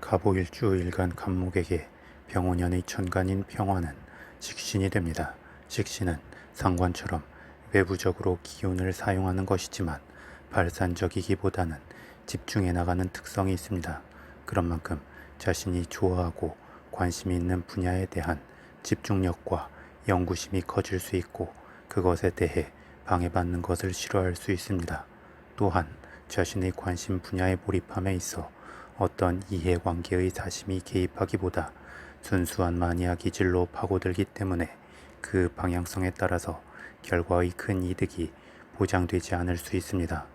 갑오일주일간 갑목에게 병원연의 천간인 평화는 식신이 됩니다. 식신은 상관처럼 외부적으로 기운을 사용하는 것이지만 발산적이기보다는 집중해 나가는 특성이 있습니다. 그런 만큼 자신이 좋아하고 관심이 있는 분야에 대한 집중력과 연구심이 커질 수 있고 그것에 대해 방해받는 것을 싫어할 수 있습니다. 또한 자신의 관심 분야에 몰입함에 있어 어떤 이해관계의 사심이 개입하기보다 순수한 마니아 기질로 파고들기 때문에 그 방향성에 따라서 결과의 큰 이득이 보장되지 않을 수 있습니다.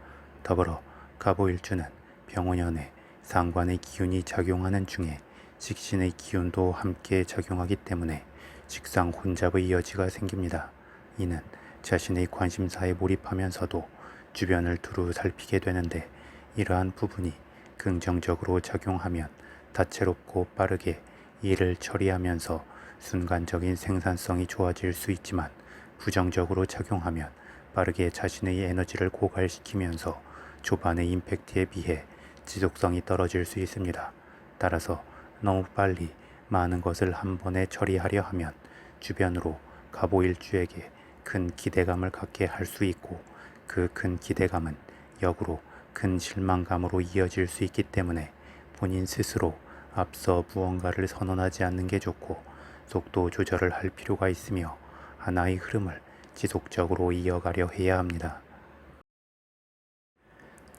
더불어 갑오일주는 병원연에 상관의 기운이 작용하는 중에 식신의 기운도 함께 작용하기 때문에 식상 혼잡의 여지가 생깁니다. 이는 자신의 관심사에 몰입하면서도 주변을 두루 살피게 되는데 이러한 부분이 긍정적으로 작용하면 다채롭고 빠르게 일을 처리하면서 순간적인 생산성이 좋아질 수 있지만 부정적으로 작용하면 빠르게 자신의 에너지를 고갈시키면서 초반의 임팩트에 비해 지속성이 떨어질 수 있습니다. 따라서 너무 빨리 많은 것을 한 번에 처리하려 하면 주변으로 갑오일주에게 큰 기대감을 갖게 할 수 있고 그 큰 기대감은 역으로 큰 실망감으로 이어질 수 있기 때문에 본인 스스로 앞서 무언가를 선언하지 않는 게 좋고 속도 조절을 할 필요가 있으며 하나의 흐름을 지속적으로 이어가려 해야 합니다.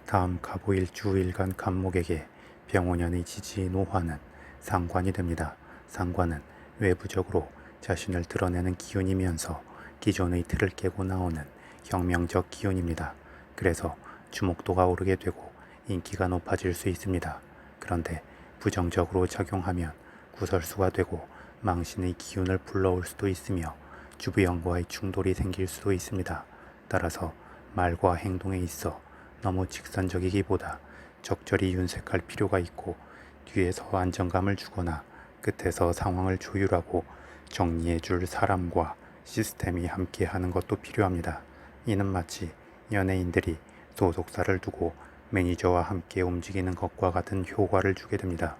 다음 갑오일주일간 갑목에게 병원연의 지지 노화는 상관이 됩니다. 상관은 외부적으로 자신을 드러내는 기운이면서 기존의 틀을 깨고 나오는 혁명적 기운입니다. 그래서 주목도가 오르게 되고 인기가 높아질 수 있습니다. 그런데 부정적으로 작용하면 구설수가 되고 망신의 기운을 불러올 수도 있으며 주부연과의 충돌이 생길 수도 있습니다. 따라서 말과 행동에 있어 너무 직선적이기보다 적절히 윤색할 필요가 있고 뒤에서 안정감을 주거나 끝에서 상황을 조율하고 정리해 줄 사람과 시스템이 함께 하는 것도 필요합니다. 이는 마치 연예인들이 소속사를 두고 매니저와 함께 움직이는 것과 같은 효과를 주게 됩니다.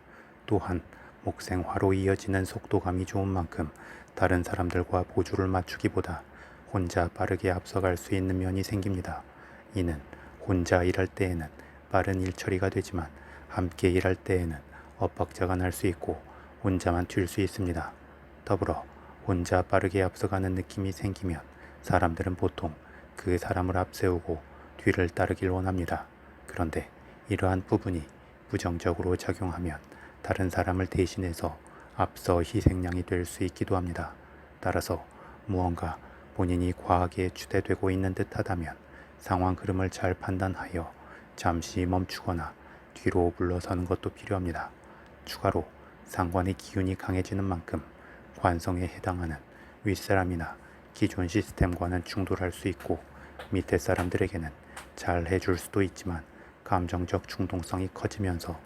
또한 목생화로 이어지는 속도감이 좋은 만큼 다른 사람들과 보조를 맞추기보다 혼자 빠르게 앞서갈 수 있는 면이 생깁니다. 이는 혼자 일할 때에는 빠른 일 처리가 되지만 함께 일할 때에는 엇박자가 날 수 있고 혼자만 튈 수 있습니다. 더불어 혼자 빠르게 앞서가는 느낌이 생기면 사람들은 보통 그 사람을 앞세우고 뒤를 따르길 원합니다. 그런데 이러한 부분이 부정적으로 작용하면 다른 사람을 대신해서 앞서 희생양이 될 수 있기도 합니다. 따라서 무언가 본인이 과하게 주대되고 있는 듯하다면 상황 흐름을 잘 판단하여 잠시 멈추거나 뒤로 물러서는 것도 필요합니다. 추가로 상관의 기운이 강해지는 만큼 관성에 해당하는 윗사람이나 기존 시스템과는 충돌할 수 있고 밑에 사람들에게는 잘 해줄 수도 있지만 감정적 충동성이 커지면서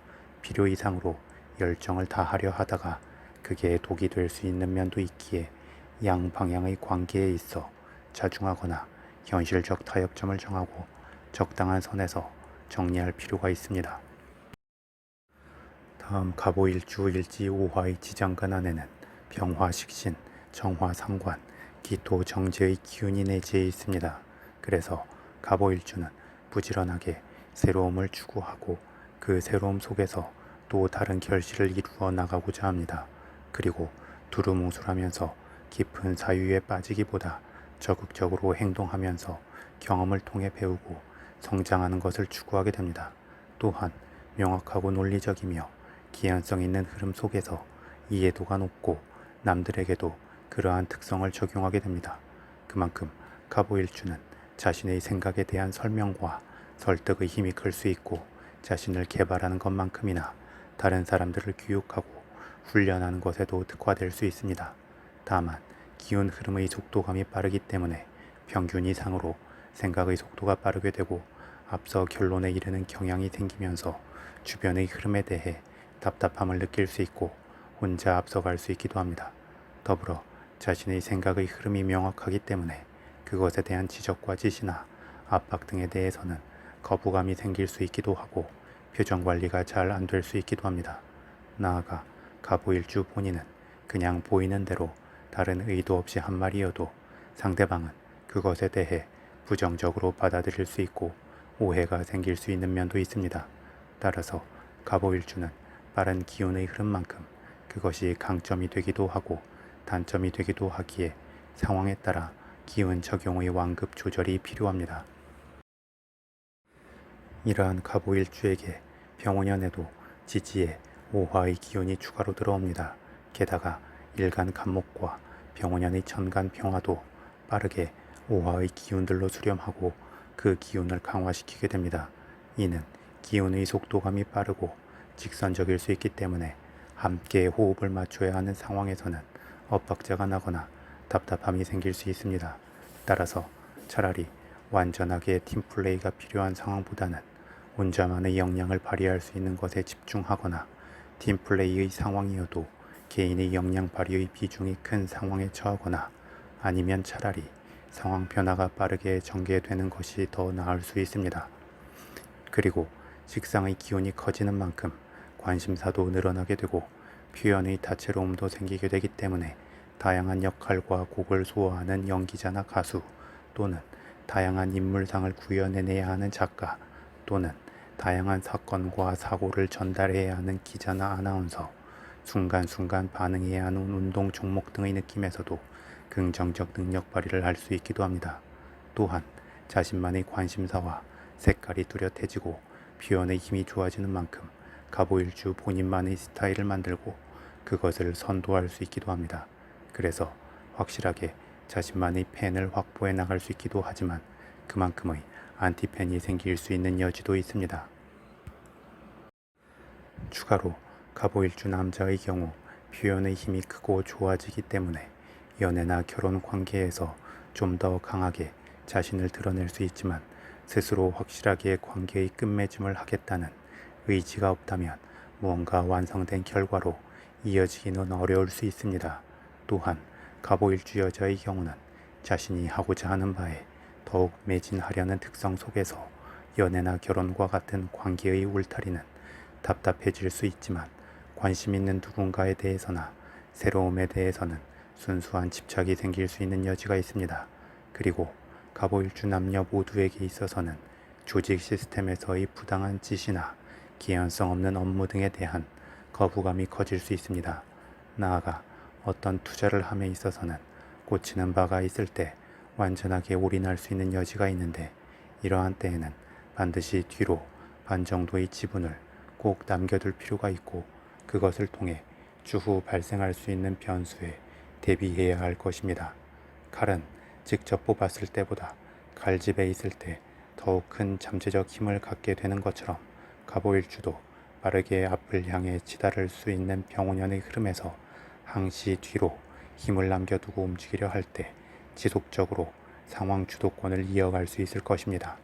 필요 이상으로 열정을 다하려 하다가 그게 독이 될 수 있는 면도 있기에 양방향의 관계에 있어 자중하거나 현실적 타협점을 정하고 적당한 선에서 정리할 필요가 있습니다. 다음 갑오일주 일지 오화의 지장간 안에는 병화식신, 정화상관, 기토정제의 기운이 내재해 있습니다. 그래서 갑오일주는 부지런하게 새로움을 추구하고 그 새로움 속에서 또 다른 결실을 이루어 나가고자 합니다. 그리고 두루뭉술하면서 깊은 사유에 빠지기보다 적극적으로 행동하면서 경험을 통해 배우고 성장하는 것을 추구하게 됩니다. 또한 명확하고 논리적이며 기한성 있는 흐름 속에서 이해도가 높고 남들에게도 그러한 특성을 적용하게 됩니다. 그만큼 갑오일주는 자신의 생각에 대한 설명과 설득의 힘이 클 수 있고 자신을 개발하는 것만큼이나 다른 사람들을 교육하고 훈련하는 것에도 특화될 수 있습니다. 다만 기운 흐름의 속도감이 빠르기 때문에 평균 이상으로 생각의 속도가 빠르게 되고 앞서 결론에 이르는 경향이 생기면서 주변의 흐름에 대해 답답함을 느낄 수 있고 혼자 앞서갈 수 있기도 합니다. 더불어 자신의 생각의 흐름이 명확하기 때문에 그것에 대한 지적과 지시나 압박 등에 대해서는 거부감이 생길 수 있기도 하고 표정 관리가 잘 안 될 수 있기도 합니다. 나아가 가보일주 본인은 그냥 보이는 대로 다른 의도 없이 한 말이어도 상대방은 그것에 대해 부정적으로 받아들일 수 있고 오해가 생길 수 있는 면도 있습니다. 따라서 가보일주는 빠른 기운의 흐름만큼 그것이 강점이 되기도 하고 단점이 되기도 하기에 상황에 따라 기운 적용의 완급 조절이 필요합니다. 이러한 가보일주에게 병원연에도 지지에 오화의 기운이 추가로 들어옵니다. 게다가 일간 간목과 병원연의 천간 평화도 빠르게 오화의 기운들로 수렴하고 그 기운을 강화시키게 됩니다. 이는 기운의 속도감이 빠르고 직선적일 수 있기 때문에 함께 호흡을 맞춰야 하는 상황에서는 엇박자가 나거나 답답함이 생길 수 있습니다. 따라서 차라리 완전하게 팀플레이가 필요한 상황보다는 혼자만의 역량을 발휘할 수 있는 것에 집중하거나 팀플레이의 상황이어도 개인의 역량 발휘의 비중이 큰 상황에 처하거나 아니면 차라리 상황 변화가 빠르게 전개되는 것이 더 나을 수 있습니다. 그리고 식상의 기운이 커지는 만큼 관심사도 늘어나게 되고 표현의 다채로움도 생기게 되기 때문에 다양한 역할과 곡을 소화하는 연기자나 가수 또는 다양한 인물상을 구현해내야 하는 작가 또는 다양한 사건과 사고를 전달해야 하는 기자나 아나운서, 순간순간 반응해야 하는 운동 종목 등의 느낌에서도 긍정적 능력 발휘를 할 수 있기도 합니다. 또한 자신만의 관심사와 색깔이 뚜렷해지고 표현의 힘이 좋아지는 만큼 가보일주 본인만의 스타일을 만들고 그것을 선도할 수 있기도 합니다. 그래서 확실하게 자신만의 팬을 확보해 나갈 수 있기도 하지만 그만큼의 안티팬이 생길 수 있는 여지도 있습니다. 추가로 가보일주 남자의 경우 표현의 힘이 크고 좋아지기 때문에 연애나 결혼 관계에서 좀 더 강하게 자신을 드러낼 수 있지만 스스로 확실하게 관계의 끝맺음을 하겠다는 의지가 없다면 무언가 완성된 결과로 이어지기는 어려울 수 있습니다. 또한 가보일주 여자의 경우는 자신이 하고자 하는 바에 더욱 매진하려는 특성 속에서 연애나 결혼과 같은 관계의 울타리는 답답해질 수 있지만 관심 있는 누군가에 대해서나 새로움에 대해서는 순수한 집착이 생길 수 있는 여지가 있습니다. 그리고 가보일주 남녀 모두에게 있어서는 조직 시스템에서의 부당한 지시나 개연성 없는 업무 등에 대한 거부감이 커질 수 있습니다. 나아가 어떤 투자를 함에 있어서는 꽂히는 바가 있을 때 완전하게 올인할 수 있는 여지가 있는데 이러한 때에는 반드시 뒤로 반 정도의 지분을 꼭 남겨둘 필요가 있고 그것을 통해 추후 발생할 수 있는 변수에 대비해야 할 것입니다. 칼은 직접 뽑았을 때보다 칼집에 있을 때 더욱 큰 잠재적 힘을 갖게 되는 것처럼 가보일주도 빠르게 앞을 향해 치달을 수 있는 병원연의 흐름에서 항시 뒤로 힘을 남겨두고 움직이려 할 때 지속적으로 상황 주도권을 이어갈 수 있을 것입니다.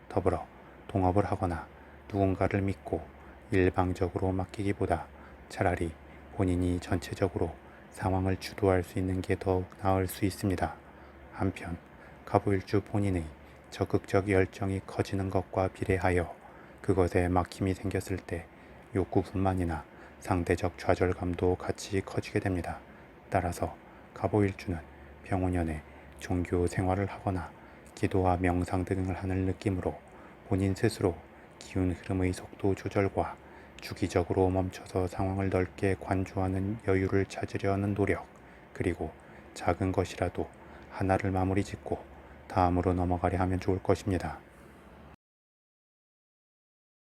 더불어 동업을 하거나 누군가를 믿고 일방적으로 맡기기보다 차라리 본인이 전체적으로 상황을 주도할 수 있는 게 더욱 나을 수 있습니다. 한편 가보일주 본인의 적극적 열정이 커지는 것과 비례하여 그것에 막힘이 생겼을 때 욕구뿐만이나 상대적 좌절감도 같이 커지게 됩니다. 따라서 가보일주는 병원연에 종교 생활을 하거나 기도와 명상 등을 하는 느낌으로 본인 스스로 기운 흐름의 속도 조절과 주기적으로 멈춰서 상황을 넓게 관조하는 여유를 찾으려는 노력, 그리고 작은 것이라도 하나를 마무리 짓고 다음으로 넘어가려 하면 좋을 것입니다.